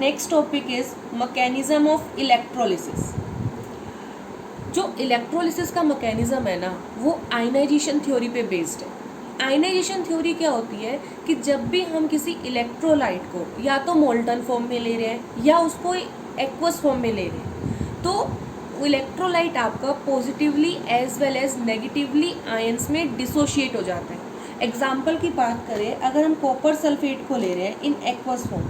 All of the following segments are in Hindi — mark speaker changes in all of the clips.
Speaker 1: Next topic is mechanism of electrolysis. जो इलेक्ट्रोलिसिस का मैकेनिज्म है ना, वो आयनाइजेशन थ्योरी पे बेस्ड है। आयनाइजेशन थ्योरी क्या होती है कि जब भी हम किसी इलेक्ट्रोलाइट को या तो मोल्टन फॉर्म में ले रहे हैं या उसको एक्वस फॉर्म में ले रहे हैं, तो इलेक्ट्रोलाइट आपका positively as well as negatively ions में डिसोशिएट हो जाता है। एग्जाम्पल की बात करें, अगर हम कॉपर सल्फेट को ले रहे हैं इन एक्वस फॉर्म,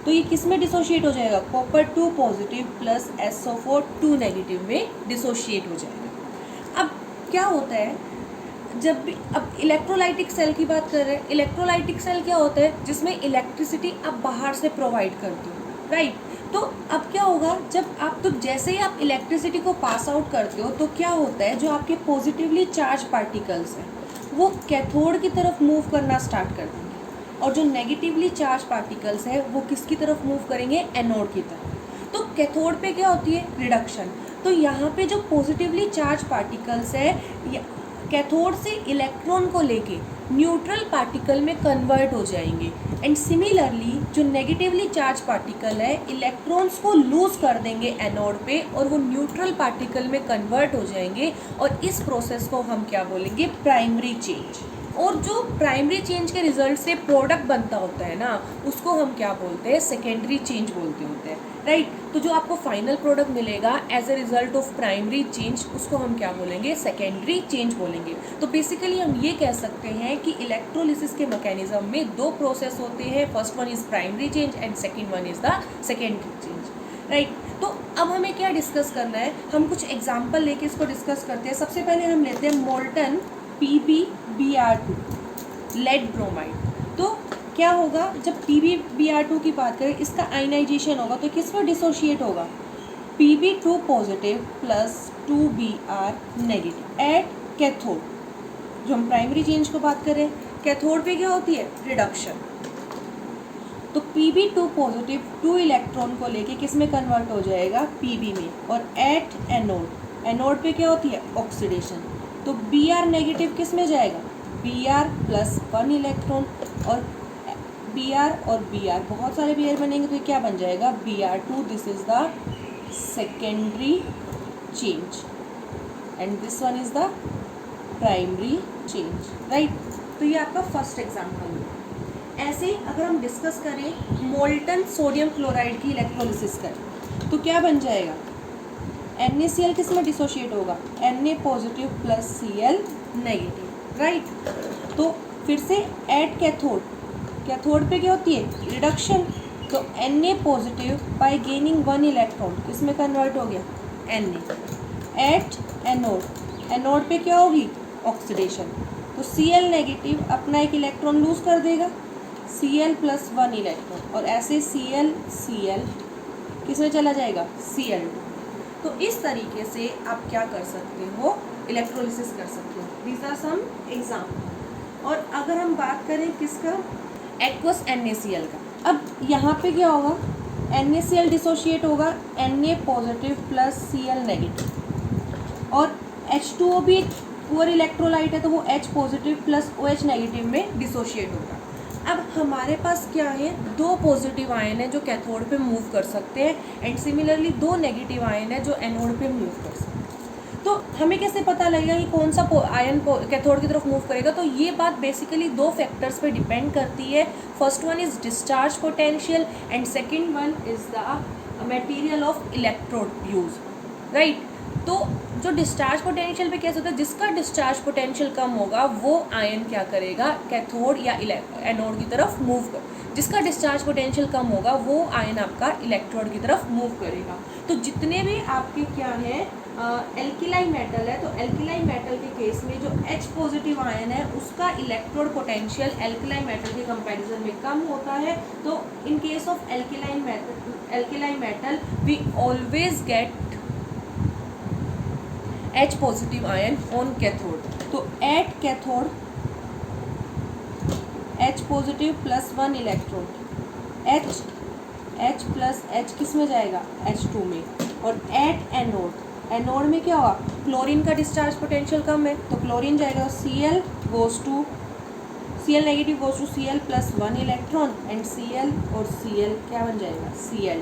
Speaker 1: तो ये किस में डिसोशिएट हो जाएगा? Copper 2 positive plus SO4 2 negative में डिसोशिएट हो जाएगा। अब क्या होता है, जब भी अब इलेक्ट्रोलाइटिक सेल की बात कर रहे हैं, इलेक्ट्रोलाइटिक सेल क्या होता है? जिसमें इलेक्ट्रिसिटी आप बाहर से प्रोवाइड करते हो, राइट। तो अब क्या होगा, जब आप तो जैसे ही आप इलेक्ट्रिसिटी को पास आउट करते हो, तो क्या होता है, जो आपके पॉजिटिवली चार्ज पार्टिकल्स हैं वो कैथोड की तरफ मूव करना स्टार्ट कर देंगे, और जो नेगेटिवली चार्ज पार्टिकल्स है वो किसकी तरफ मूव करेंगे? एनोड की तरफ। तो कैथोड पे क्या होती है? रिडक्शन। तो यहाँ पे जो पॉजिटिवली चार्ज पार्टिकल्स है कैथोड से इलेक्ट्रॉन को लेके न्यूट्रल पार्टिकल में कन्वर्ट हो जाएंगे, एंड सिमिलरली जो नेगेटिवली चार्ज पार्टिकल है इलेक्ट्रॉन्स को लूज कर देंगे एनोड पे, और वो न्यूट्रल पार्टिकल में कन्वर्ट हो जाएंगे, और इस प्रोसेस को हम क्या बोलेंगे? Primary change. और जो प्राइमरी चेंज के रिजल्ट से प्रोडक्ट बनता होता है ना, उसको हम क्या बोलते हैं? सेकेंडरी चेंज बोलते होते हैं, राइट। तो जो आपको फाइनल प्रोडक्ट मिलेगा as a result of primary change, उसको हम क्या बोलेंगे? सेकेंडरी चेंज बोलेंगे। तो बेसिकली हम ये कह सकते हैं कि इलेक्ट्रोलिसिस के मैकेनिज्म में दो प्रोसेस होते हैं, first one is primary change and second one is the secondary change, right. तो अब हमें क्या डिस्कस करना है? हम कुछ एग्जाम्पल लेके इसको डिस्कस करते हैं। सबसे पहले हम लेते हैं मोल्टन PbBr2 लेड ब्रोमाइड। तो क्या होगा, जब PbBr2 की बात करें, इसका आयनाइजेशन होगा तो किस में डिसोशिएट होगा? Pb2 positive plus 2Br negative at cathode. जो हम प्राइमरी चेंज को बात करें, कैथोड पे क्या होती है? रिडक्शन। तो Pb2 पॉजिटिव 2 इलेक्ट्रॉन को लेके किस में कन्वर्ट हो जाएगा? Pb में। और एट एनोड, एनोड पे क्या होती है? ऑक्सीडेशन। तो Br नेगेटिव किस में जाएगा? Br प्लस 1 इलेक्ट्रॉन, और Br और Br बहुत सारे Br बनेंगे तो ये क्या बन जाएगा? Br2। This is the secondary change and this one is the primary change, right. तो ये आपका फर्स्ट एग्जाम्पल है। ऐसे अगर हम डिस्कस करें मोल्टन सोडियम क्लोराइड की इलेक्ट्रोलिसिस करें, तो क्या बन जाएगा? NaCl किस में डिसोशिएट होगा? Na positive plus Cl negative, right. तो फिर से एट कैथोड, कैथोड पे क्या होती है? रिडक्शन। तो Na positive by gaining 1 electron किस में कन्वर्ट हो गया? Na। एट एनोड, एनोड पे क्या होगी? ऑक्सीडेशन। तो Cl नेगेटिव अपना एक इलेक्ट्रॉन लूज कर देगा, Cl प्लस 1 इलेक्ट्रॉन, और ऐसे Cl किस में चला जाएगा? Cl2। तो इस तरीके से आप क्या कर सकते हो? इलेक्ट्रोलिसिस कर सकते हो। These are some example. और अगर हम बात करें किसका? एक्वस NaCl का। अब यहाँ पे क्या होगा? NaCl डिसोशिएट होगा Na positive plus Cl negative, और H2O भी पुअर इलेक्ट्रोलाइट है तो वो H positive plus OH negative में डिसोशिएट होगा। अब हमारे पास क्या है? दो पॉजिटिव आयन है जो कैथोड पे मूव कर सकते हैं, एंड सिमिलरली दो नेगेटिव आयन है जो एनोड पे मूव कर सकते हैं। तो हमें कैसे पता लगेगा कि कौन सा आयन कैथोड की तरफ मूव करेगा? तो ये बात बेसिकली दो फैक्टर्स पे डिपेंड करती है। First one is discharge potential and second one is the material of electrode use, right. तो जो डिस्चार्ज पोटेंशियल पे कैसे होता है? जिसका डिस्चार्ज पोटेंशियल कम होगा वो आयन क्या करेगा? कैथोड या एनोड की तरफ मूव कर। जिसका डिस्चार्ज पोटेंशियल कम होगा वो आयन आपका इलेक्ट्रोड की तरफ मूव करेगा। तो जितने भी आपके क्या है एल्किलाई मेटल है, तो एल्किलाई मेटल के केस में जो H पॉजिटिव आयन है उसका इलेक्ट्रोड पोटेंशियल एल्किलाई मेटल के कंपैरिजन में कम होता है। तो in case of alkali metal we always get H positive ion on cathode. तो at cathode H positive plus 1 electron, H plus H किस में जाएगा? H2 में। और एट एनोड, एनोड में क्या होगा? क्लोरीन का डिस्चार्ज पोटेंशियल कम है तो क्लोरीन जाएगा, Cl goes to Cl negative goes to Cl plus 1 electron and Cl और Cl क्या बन जाएगा Cl।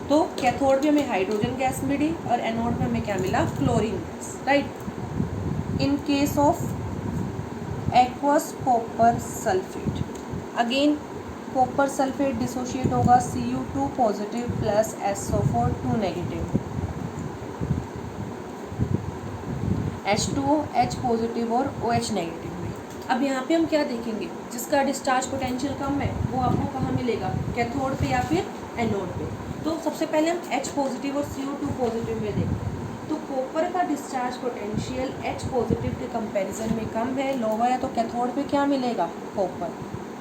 Speaker 1: तो कैथोड में हमें हाइड्रोजन गैस मिली और एनोड में हमें क्या मिला chlorine gas, right. In case of aqueous copper sulphate, again copper sulphate dissociate होगा Cu2 positive plus SO4 2 negative, H2O H positive और OH नेगेटिव में। अब यहाँ पे हम क्या देखेंगे, जिसका डिस्चार्ज पोटेंशियल कम है वो आपको कहाँ मिलेगा, कैथोड पे या फिर एनोड पे। तो सबसे पहले हम H पॉजिटिव और Cu2 पॉजिटिव में देखें तो कॉपर का डिस्चार्ज पोटेंशियल H पॉजिटिव के कंपैरिजन में कम है, लोअर है, तो कैथोड पे क्या मिलेगा copper.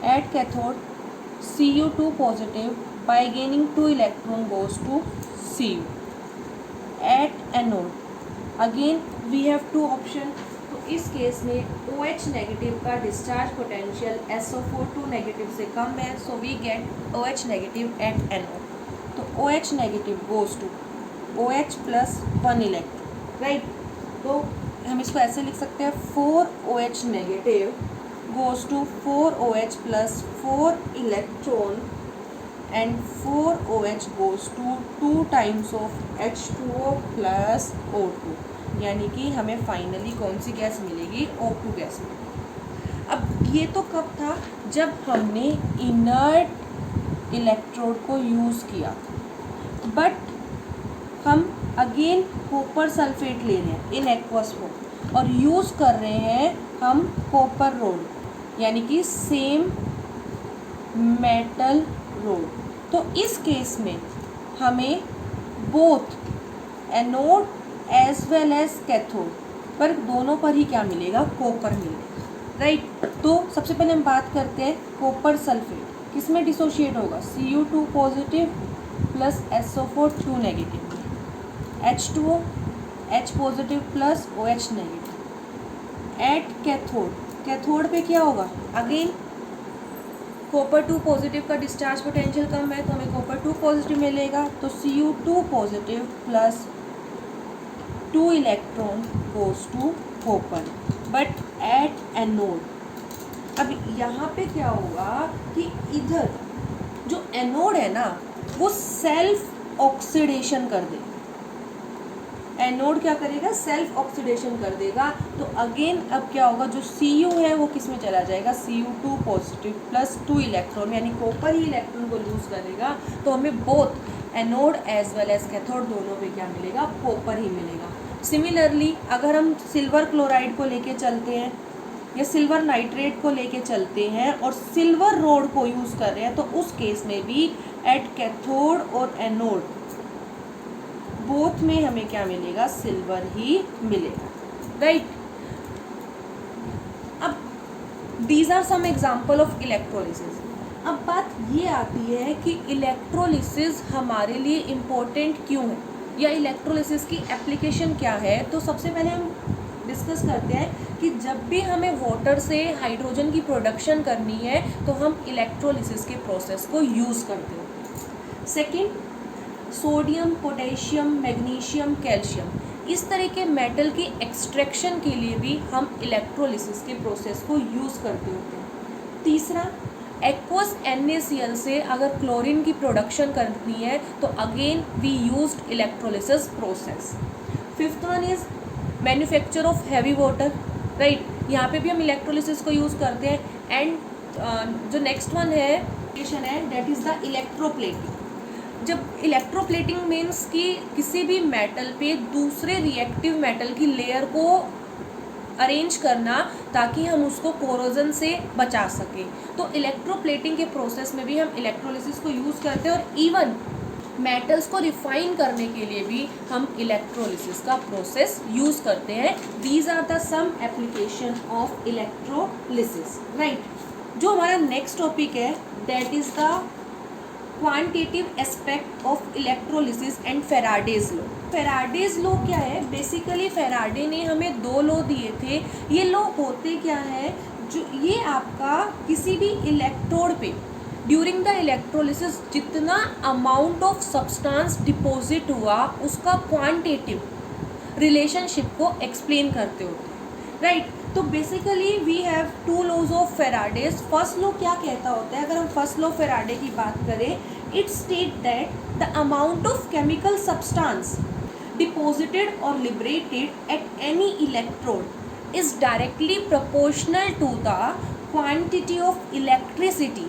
Speaker 1: At cathode Cu2 positive by gaining 2 electron goes to Cu। At anode again we have 2 options, तो इस केस में OH नेगेटिव का डिस्चार्ज पोटेंशियल SO4 2 नेगेटिव से कम है, so we get OH negative at anode. तो OH negative goes to OH plus 1 electron, right. तो हम इसको ऐसे लिख सकते हैं 4 OH negative goes to 4 OH plus 4 electron and 4 OH goes to 2 times of H2O plus O2, यानी कि हमें फाइनली कौन सी गैस मिलेगी, O2 गैस मिलेगी। अब ये तो कब था, जब हमने इनर्ट इलेक्ट्रोड को यूज़ किया, बट हम अगेन कॉपर सल्फेट ले रहे हैं इन एक्वस फॉर्म और यूज़ कर रहे हैं हम कॉपर रोड, यानी कि सेम मेटल रोड। तो इस केस में हमें both anode as well as cathode पर दोनों पर ही क्या मिलेगा, कॉपर मिलेगा, राइट। तो सबसे पहले हम बात करते हैं कॉपर सल्फेट किस में डिसोशिएट होगा, Cu2 positive plus SO4 2 negative, H2O H positive plus OH negative. At cathode, cathode पे क्या होगा, अगेन कॉपर 2 पॉजिटिव का डिस्चार्ज पोटेंशियल कम है तो हमें कॉपर 2 पॉजिटिव मिलेगा, तो Cu2 positive plus 2 electron goes to copper. But at anode अब यहाँ पे क्या होगा कि इधर जो एनोड है ना वो सेल्फ ऑक्सीडेशन कर देगा, एनोड क्या करेगा, सेल्फ ऑक्सीडेशन कर देगा। तो अगेन अब क्या होगा, जो Cu है वो किस में चला जाएगा, Cu2 पॉजिटिव प्लस 2 इलेक्ट्रॉन, यानी कॉपर ही इलेक्ट्रॉन को लूज करेगा, तो हमें both anode as well as cathode दोनों में क्या मिलेगा, कॉपर ही मिलेगा। सिमिलरली अगर हम सिल्वर क्लोराइड को लेके चलते हैं या सिल्वर नाइट्रेट को लेके चलते हैं और सिल्वर रोड को यूज़ कर रहे हैं, तो उस केस में भी एट कैथोड और एनोड बोथ में हमें क्या मिलेगा, सिल्वर ही मिलेगा, राइट। अब these are some example of electrolysis. अब बात ये आती है कि इलेक्ट्रोलिसिस हमारे लिए इम्पोर्टेंट क्यों है या इलेक्ट्रोलिसिस की एप्लीकेशन क्या है। तो सबसे पहले हम डिस्कस करते हैं कि जब भी हमें वाटर से हाइड्रोजन की प्रोडक्शन करनी है तो हम इलेक्ट्रोलिसिस के प्रोसेस को यूज़ करते हैं। Second, sodium, potassium, magnesium, calcium, इस तरह के मेटल की एक्सट्रैक्शन के लिए भी हम इलेक्ट्रोलिसिस के प्रोसेस को यूज़ करते होते हैं। तीसरा, एक्वस NaCl से अगर क्लोरीन की प्रोडक्शन करनी है तो again we used electrolysis process. Fifth one is manufacture of heavy water, right, यहाँ पे भी हम इलेक्ट्रोलिसिस को यूज़ करते हैं। एंड जो नेक्स्ट वन है दैट इज़ द इलेक्ट्रोप्लेटिंग। जब इलेक्ट्रोप्लेटिंग मीन्स कि किसी भी मेटल पे दूसरे रिएक्टिव मेटल की लेयर को अरेंज करना ताकि हम उसको कोरोजन से बचा सकें। तो इलेक्ट्रोप्लेटिंग के प्रोसेस में भी हम इलेक्ट्रोलिसिस को यूज़ करते हैं और इवन मेटल्स को रिफाइन करने के लिए भी हम इलेक्ट्रोलिसिस का प्रोसेस यूज़ करते हैं। These are the some application of electrolysis, right. जो हमारा नेक्स्ट टॉपिक है that is the quantitative aspect of electrolysis and Faraday's law. Faraday's law क्या है, बेसिकली फेराडे ने हमें 2 लॉ दिए थे। ये लॉ होते क्या है, जो ये आपका किसी भी इलेक्ट्रोड पे ड्यूरिंग द इलेक्ट्रोलिसिस जितना अमाउंट ऑफ सब्सटेंस डिपॉजिट हुआ उसका क्वांटिटेटिव रिलेशनशिप को एक्सप्लेन करते होते हैं, राइट। तो basically we have two laws of Faraday's. First law क्या कहता होता है, अगर हम फर्स्ट लॉ फेराडे की बात करें, it state that the amount of chemical substance deposited और liberated at any electrode is directly proportional to the quantity of electricity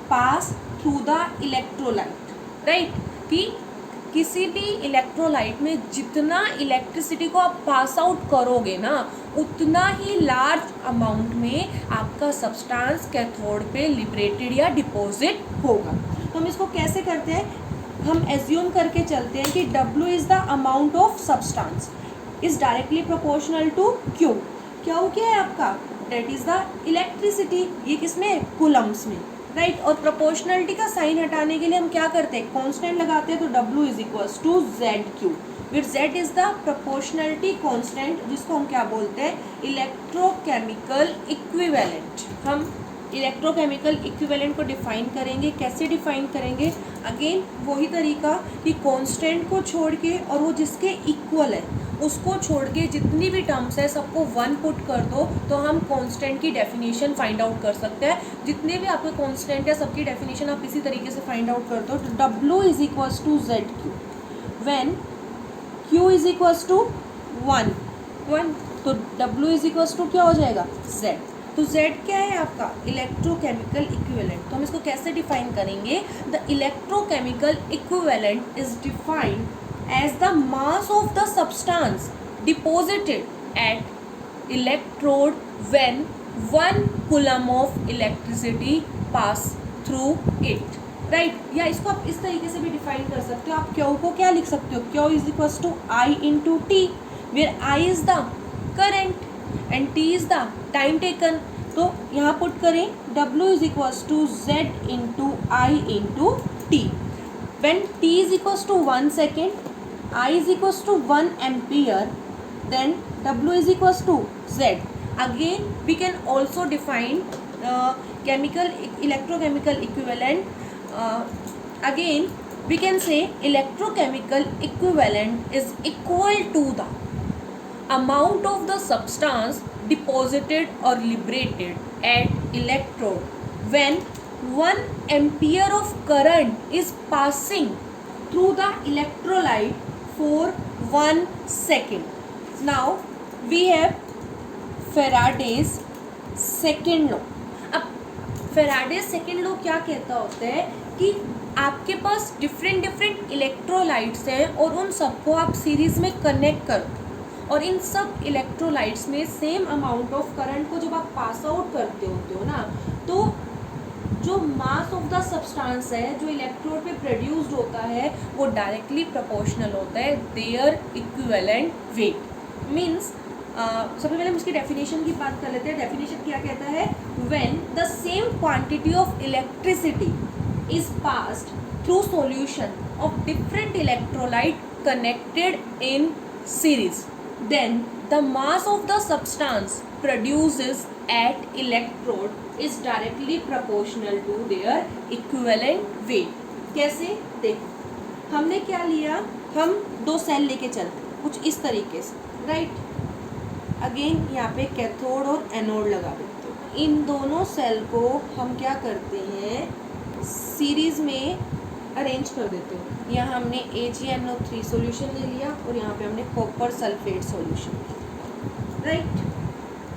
Speaker 1: pass through the electrolyte. Right, कि किसी भी इलेक्ट्रोलाइट में जितना इलेक्ट्रिसिटी को आप पास आउट करोगे ना, उतना ही लार्ज अमाउंट में आपका सब्सटेंस कैथोड पे लिबरेटेड या डिपॉजिट होगा। तो हम इसको कैसे करते हैं, हम एज्यूम करके चलते हैं कि W is the amount of substance is directly proportional to Q। Q क्या है आपका, डेट इज़ द इलेक्ट्रिसिटी, ये किसमें, कूलम्स में। राइट, और प्रोपोर्शनलिटी का साइन हटाने के लिए हम क्या करते हैं, कांस्टेंट लगाते हैं, तो W is equals to ZQ, with Z is the proportionality constant, जिसको हम क्या बोलते हैं, इलेक्ट्रोकेमिकल इक्विवेलेंट। हम इलेक्ट्रोकेमिकल इक्विवेलेंट को डिफाइन करेंगे, कैसे डिफाइन करेंगे, अगेन वही तरीका कि कांस्टेंट को छोड़ के और वो जिसके इक्वल है उसको छोड़ के जितनी भी टर्म्स है सबको 1 पुट कर दो, तो हम कांस्टेंट की डेफिनेशन फाइंड आउट कर सकते हैं। जितने भी आपके कांस्टेंट है सबकी डेफिनेशन आप इसी तरीके से फाइंड आउट कर दो। तो W is equals to ZQ when Q is equals to 1, तो W इज इक्वल्स टू क्या हो जाएगा, Z। तो Z क्या है आपका, इलेक्ट्रोकेमिकल इक्विवेलेंट। तो हम इसको कैसे डिफाइन करेंगे, the electrochemical equivalent is defined as the mass of the substance deposited at electrode when 1 coulomb of electricity pass through it। Right, या इसको आप इस तरीके से भी डिफाइन कर सकते हो। आप Q को क्या लिख सकते हो, Q is equals to I into T, where I is the current and T is the time taken. तो यहाँ पुट करें W is equals to Z into I into T. When T is equals to 1 second, I is equals to 1 ampere, then W is equals to Z. Again we can also define electrochemical equivalent. Again we can say electrochemical equivalent is equal to the amount of the substance deposited or liberated at electrode when 1 ampere of current is passing through the electrolyte for 1 second. Now we have Faraday's second law. अब Faraday's second law क्या कहता होता है कि आपके पास डिफरेंट इलेक्ट्रोलाइट्स हैं और उन सबको आप सीरीज़ में कनेक्ट करो, और इन सब इलेक्ट्रोलाइट्स में सेम अमाउंट ऑफ करंट को जब आप पास आउट करते होते हो ना, तो जो मास ऑफ द सब्सटेंस है जो इलेक्ट्रोड पे प्रोड्यूस्ड होता है वो डायरेक्टली प्रोपोर्शनल होता है देयर इक्विवेलेंट वेट। मीन्स सबसे पहले हम इसकी डेफिनेशन की बात कर लेते हैं। डेफिनेशन क्या कहता है, when the same quantity of electricity is passed through solution of different electrolyte connected in series, then the mass of the substance produces at electrode is directly proportional to their equivalent weight। कैसे, देखो हमने क्या लिया, हम 2 सेल लेके चलते कुछ इस तरीके से, राइट। अगेन यहाँ पे कैथोड और एनोड लगा देते हो। इन दोनों सेल को हम क्या करते हैं, सीरीज में अरेंज कर देते हो। यहाँ हमने AgNO3 सॉल्यूशन ले लिया और यहाँ पे हमने कॉपर सल्फेट सॉल्यूशन, राइट।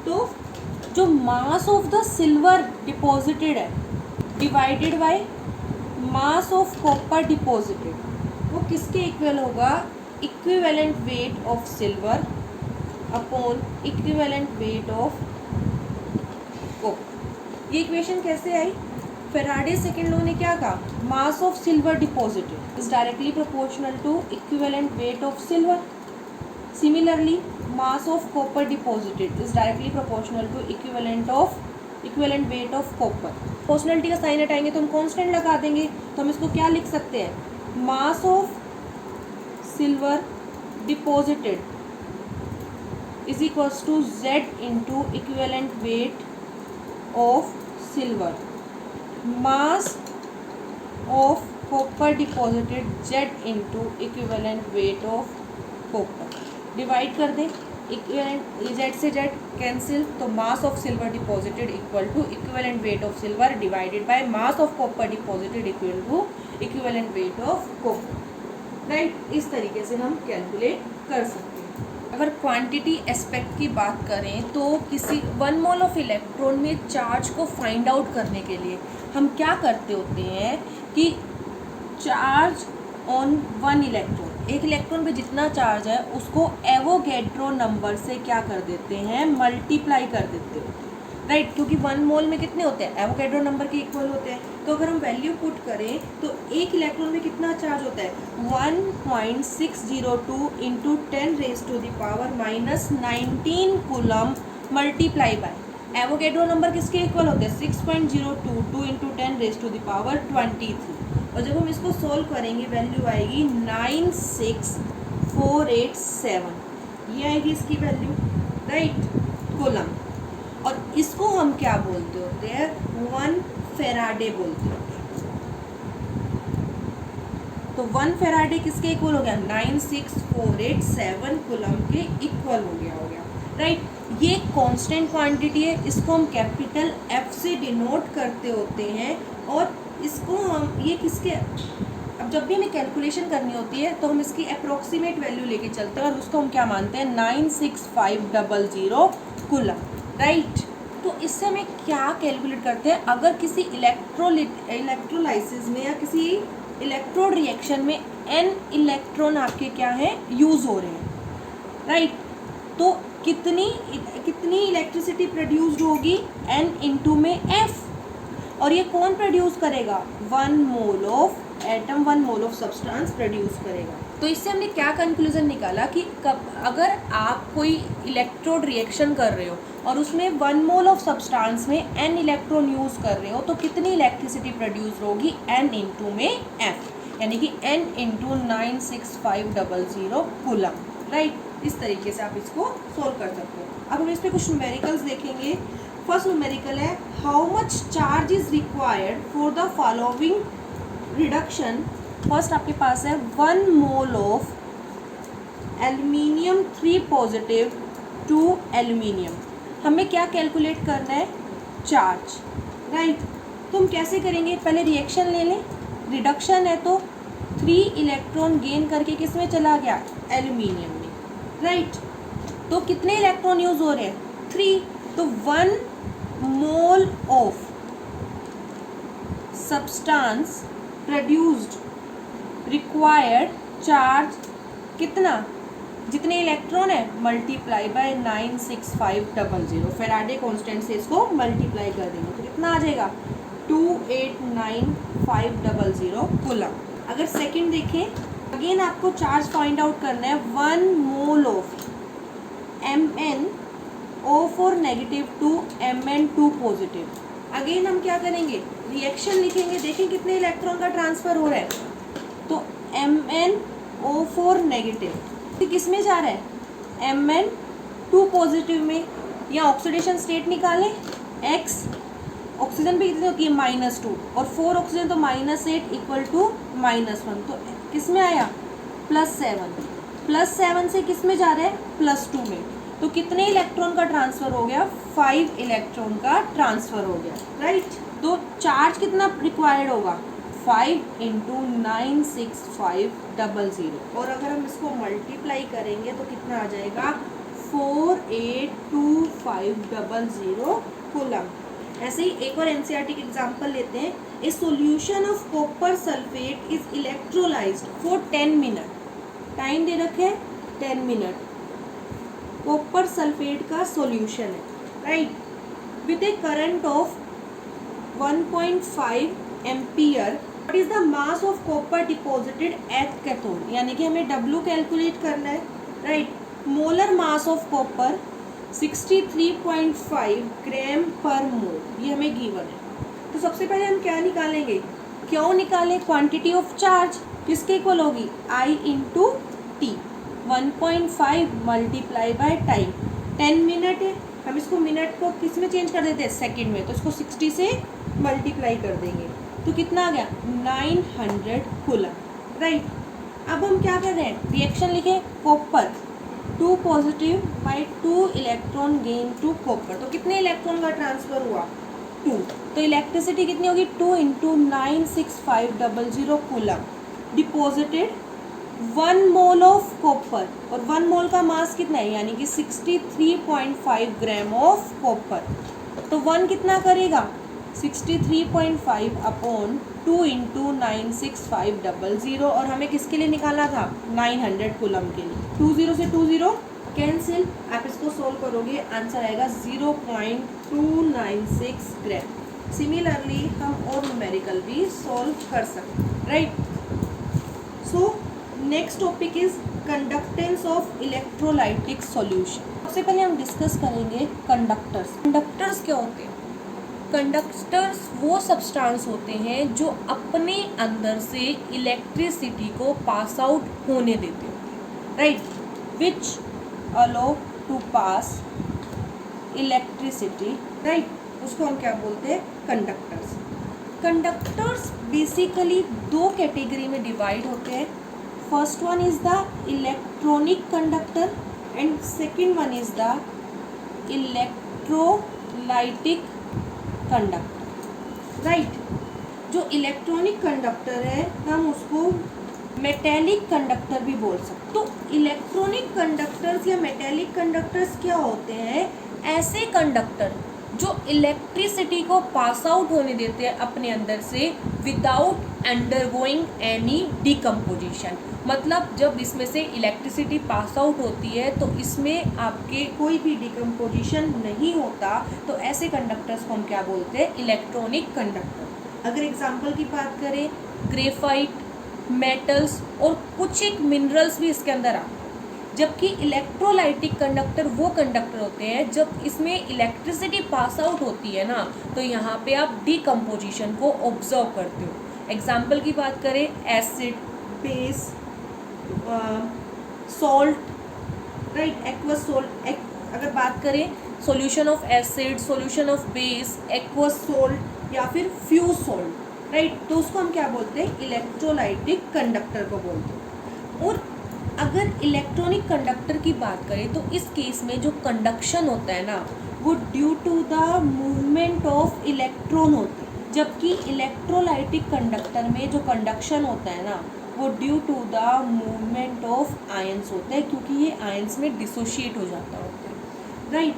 Speaker 1: तो जो mass of the silver deposited है divided by mass of copper deposited, वो किसके इक्वल होगा, equivalent weight of silver upon equivalent weight of copper. ये इक्वेशन कैसे आई, फेराडे सेकेंड लॉ ने क्या कहा, mass of silver deposited is directly proportional to equivalent weight of silver. Similarly, mass of copper deposited is directly proportional to equivalent weight of copper। Proportionality का साइन हटाएंगे तो हम कांस्टेंट लगा देंगे, तो हम इसको क्या लिख सकते हैं, mass of silver deposited is equals to Z into equivalent weight of silver, mass of copper deposited Z into equivalent weight of copper. Divide कर दें इक्विवेलेंट जेड से जेड कैंसिल, तो mass of silver deposited equal to equivalent weight of silver divided by mass of copper deposited equal to equivalent weight of copper, right. इस तरीके से हम कैलकुलेट कर सकते हैं। अगर क्वांटिटी एस्पेक्ट की बात करें तो किसी 1 मोल ऑफ इलेक्ट्रॉन में चार्ज को फाइंड आउट करने के लिए हम क्या करते होते हैं कि चार्ज ऑन 1 इलेक्ट्रॉन, एक इलेक्ट्रॉन पे जितना चार्ज है उसको एवोगैड्रो नंबर से क्या कर देते हैं, मल्टीप्लाई कर देते हैं, राइट। क्योंकि 1 मोल में कितने होते हैं, एवोगैड्रो नंबर के इक्वल होते हैं। तो अगर हम वैल्यू पुट करें तो एक इलेक्ट्रॉन में कितना चार्ज होता है, 1.602 into 10⁻⁻19 coulomb multiply by Avogadro number किसके इक्वल होते हैं, 6.022 इंटू 10⁻23। और जब हम इसको सोल्व करेंगे वैल्यू आएगी 96487, ये आएगी इसकी वैल्यू, राइट, कूलम। और इसको हम क्या बोलते होते हैं, 1 फेराडे बोलते होते हैं। तो 1 फेराडे किसके इक्वल हो गया, 96487 कूलम के इक्वल हो गया, राइट। ये कांस्टेंट क्वांटिटी है, इसको हम कैपिटल F से डिनोट करते होते हैं। और इसको हम ये किसके, अब जब भी हमें कैलकुलेशन करनी होती है तो हम इसकी अप्रोक्सीमेट वैल्यू लेके चलते हैं और उसको हम क्या मानते हैं, 96500 कूलम, राइट। तो इससे हमें क्या कैलकुलेट करते हैं, अगर किसी इलेक्ट्रोलाइसिस में या किसी इलेक्ट्रोड रिएक्शन में n इलेक्ट्रॉन आपके क्या हैं, यूज़ हो रहे हैं, राइट। तो कितनी इलेक्ट्रिसिटी प्रोड्यूस्ड होगी, n इंटू में f। और ये कौन प्रोड्यूस करेगा, 1 mole of atom, 1 mole of substance produce करेगा। तो इससे हमने क्या कंक्लूजन निकाला कि अगर आप कोई इलेक्ट्रोड रिएक्शन कर रहे हो और उसमें 1 मोल ऑफ सब्सटेंस में n इलेक्ट्रॉन यूज़ कर रहे हो तो कितनी इलेक्ट्रिसिटी प्रोड्यूस होगी, n इंटू में f, यानी कि n इंटू 96500 कूलम, राइट। इस तरीके से आप इसको सोल्व कर सकते हो। अब हम इस पर कुछ न्यूमेरिकल्स देखेंगे। फर्स्ट न्यूमेरिकल है, how much charge is required for the following reduction. First आपके पास है 1 mole of aluminium 3 positive to aluminium. हमें क्या कैलकुलेट करना है, चार्ज, राइट। तो हम कैसे करेंगे, पहले रिएक्शन ले लें, रिडक्शन है तो 3 इलेक्ट्रॉन गेन करके किस में चला गया, एल्यूमिनियम में, राइट। तो कितने इलेक्ट्रॉन यूज हो रहे हैं, 3। तो 1 mole of substance produced required charge कितना, जितने इलेक्ट्रॉन है मल्टीप्लाई बाय 96500, फेराडे कांस्टेंट से इसको मल्टीप्लाई कर देंगे तो कितना आ जाएगा, 289500 कूलम। अगर सेकंड देखें, अगेन आपको चार्ज फाइंड आउट करना है, 1 mole of MnO4 negative to Mn2 positive. Again हम क्या करेंगे, रिएक्शन लिखेंगे, देखें कितने इलेक्ट्रॉन का ट्रांसफर हो रहा है। तो MnO4 नेगेटिव किस में जा रहा है, Mn2 पॉजिटिव में। या ऑक्सीडेशन स्टेट निकालें, X ऑक्सीजन पे कितनी होती है, -2 और 4 ऑक्सीजन तो -8 इक्वल टू -1। तो किस में आया, +7 से किस में जा रहा है, +2 में। तो कितने इलेक्ट्रॉन का ट्रांसफ़र हो गया, 5 इलेक्ट्रॉन का ट्रांसफ़र हो गया, राइट। तो चार्ज कितना रिक्वायर्ड होगा, 5 इंटू 96500। और अगर हम इसको मल्टीप्लाई करेंगे तो कितना आ जाएगा, 48250 कूलम। ऐसे ही एक और एनसीईआरटी के एग्जांपल लेते हैं। A solution of copper sulphate is electrolysed for 10 minute. Time दे रखे हैं 10 मिनट। कॉपर सल्फेट का सॉल्यूशन है, right, with a current of 1.5 ampere. What is the mass of copper deposited at cathode, यानी कि हमें W कैलकुलेट करना है, right. Molar mass of copper 63.5 gram per mole, ये हमें गिवन है। तो सबसे पहले हम क्या निकालेंगे, क्यों निकालें, क्वांटिटी ऑफ चार्ज किसके इक्वल होगी, I into T. 1.5 multiply by time, 10 minute है, हम इसको मिनट को किस में चेंज कर देते हैं, सेकंड में। तो इसको 60 से मल्टीप्लाई कर देंगे तो कितना आ गया, 900 कूलम, राइट। अब हम क्या कर रहे हैं, रिएक्शन लिखें, copper 2 positive by 2 electron gain to copper. तो कितने इलेक्ट्रॉन का ट्रांसफर हुआ? 2। तो इलेक्ट्रिसिटी कितनी होगी? 2 into 96500 coulomb deposited 1 mole of copper, और 1 मोल का मास कितना है, यानी कि 63.5 ग्राम ऑफ कॉपर। तो 1 कितना करेगा? 63.5 अपॉन 2 इंटू 96500, और हमें किसके लिए निकालना था? 900 कूलम के लिए। 20 से 20 कैंसिल, आप इसको सोल्व करोगे आंसर आएगा 0.296 ग्राम। सिमिलरली हम और न्यूमेरिकल भी सॉल्व कर सकते हैं, right. So next topic is conductance of electrolytic solution. सबसे पहले हम डिस्कस करेंगे कंडक्टर्स। कंडक्टर्स क्या होते हैं? कंडक्टर्स वो सब्सटेंस होते हैं जो अपने अंदर से इलेक्ट्रिसिटी को पास आउट होने देते हैं, right, which allow to pass electricity, right, उसको हम क्या बोलते हैं? कंडक्टर्स। कंडक्टर्स बेसिकली 2 कैटेगरी में डिवाइड होते हैं। First one is the electronic conductor and second one is the electrolytic conductor, right. जो इलेक्ट्रॉनिक कंडक्टर है हम उसको मेटेलिक कंडक्टर भी बोल सकते। तो इलेक्ट्रॉनिक कंडक्टर्स या मेटेलिक कंडक्टर्स क्या होते हैं? ऐसे कंडक्टर जो इलेक्ट्रिसिटी को पास आउट होने देते हैं अपने अंदर से विदाउट अंडरगोइंग एनी डिकम्पोजिशन। मतलब जब इसमें से इलेक्ट्रिसिटी पास आउट होती है तो इसमें आपके कोई भी डिकम्पोजिशन नहीं होता, तो ऐसे कंडक्टर्स को हम क्या बोलते हैं? Electronic conductor. अगर एग्जांपल की बात करें, ग्रेफाइट, मेटल्स और कुछ एक मिनरल्स भी इसके अंदर आते हैं। जबकि इलेक्ट्रोलाइटिक कंडक्टर वो कंडक्टर होते हैं जब इसमें इलेक्ट्रिसिटी पास आउट होती है ना, तो यहाँ पे आप डिकम्पोजिशन को ऑब्जर्व करते हो। एग्जाम्पल की बात करें, acid, base, salt, right, aqueous salt. अगर बात करें solution of acid, solution of base, aqueous salt या फिर फ्यूज सॉल्ट, राइट, तो उसको हम क्या बोलते हैं? इलेक्ट्रोलाइटिक कंडक्टर को बोलते हैं। और अगर इलेक्ट्रॉनिक कंडक्टर की बात करें तो इस केस में जो कंडक्शन होता है ना, वो due to the movement of electron होते हैं, जबकि इलेक्ट्रोलाइटिक कंडक्टर में जो कंडक्शन होता है ना, वो due to the movement of ions होता है, क्योंकि ये आयंस में डिसोशिएट हो जाता होता है, राइट।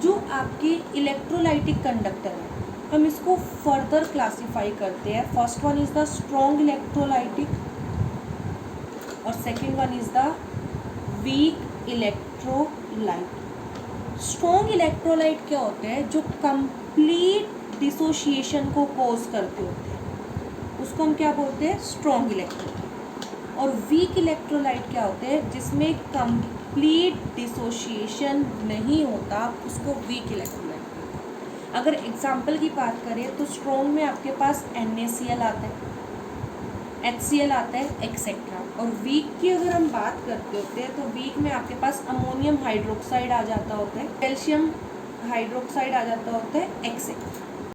Speaker 1: जो आपके इलेक्ट्रोलाइटिक कंडक्टर है हम इसको फर्दर क्लासीफाई करते हैं। First one is the strong electrolytic और second one is the weak electrolyte. Strong electrolyte क्या होते हैं? जो कंप्लीट डिसोशिएशन को कॉज करते होते हैं, उसको हम क्या बोलते हैं? Strong electrolyte. और वीक इलेक्ट्रोलाइट क्या होते हैं? जिसमें कंप्लीट डिसोशिएशन नहीं होता, उसको वीक इलेक्ट्रोलाइट। अगर एग्जाम्पल की बात करें तो स्ट्रॉन्ग में आपके पास NaCl आता है, HCl आता है, एक्सेट्रा। और वीक की अगर हम बात करते होते हैं तो वीक में आपके पास अमोनियम हाइड्रोक्साइड आ जाता होता है, कैल्शियम हाइड्रोक्साइड आ जाता होता है, एक्सेट्रा।